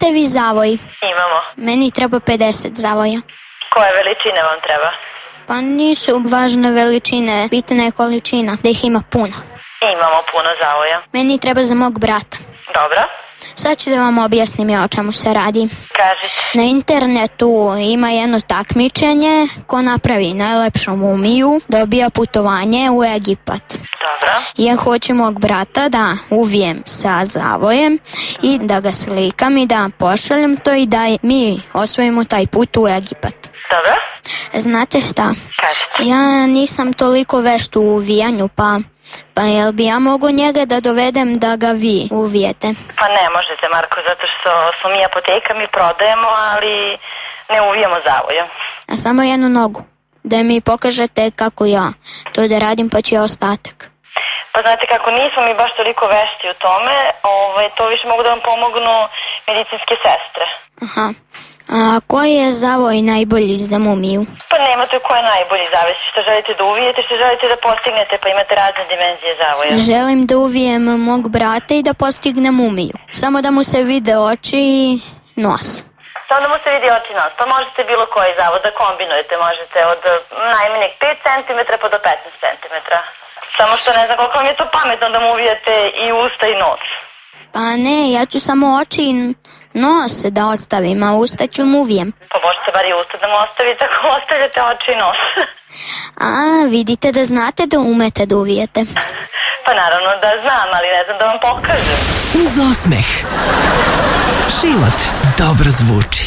Imate vi zavoj? Imamo. Meni treba 50 zavoja. Koje veličine vam treba? Pa nisu važne veličine, bitna je količina, da ih ima puno. Imamo puno zavoja. Meni treba za mog brata. Dobro. Sad ću da vam objasnim ja o čemu se radi. Kažite. Na internetu ima jedno takmičenje ko napravi najlepšu mumiju, dobija putovanje u Egipat. Dobro. Ja hoću mog brata da uvijem sa zavojem i da ga slikam i da pošaljem to i da mi osvojimo taj put u Egipat. Dobro. Znate šta? Kažite. Ja nisam toliko vešt u uvijanju, pa jel bi ja mogu njega da dovedem da ga vi uvijete? Pa ne možete, Marko, zato što smo mi apoteka, mi prodajemo, ali ne uvijemo zavojem. A samo jednu nogu. Da mi pokažete kako ja to da radim, pa ću ja ostatak. Pa znate kako, nismo mi baš toliko vešti u tome, to više mogu da vam pomognu medicinske sestre. Aha. A koji je zavoj najbolji za mumiju? Pa nemate ko je najbolji, zavisi što želite da uvijete, što želite da postignete, pa imate razne dimenzije zavoja. Želim da uvijem mog brata i da postignem mumiju. Samo da mu se vide oči i nos. Samo da mu se vidi oči nos, pa možete bilo koji zavod da kombinujete, možete od najmanjeg 5 cm pa do 15 cm. Samo što ne znam koliko vam je to pametno da mu uvijete i usta i nos. Pa ne, ja ću samo oči i nos da ostavim, a usta ću mu uvijem. Pa možete bar i usta da mu ostavite ako ostavljate oči i nos. A, vidite da znate da umete da uvijete. Pa naravno da znam, ali ne znam da vam pokažem. Uz osmeh život dobro zvuči.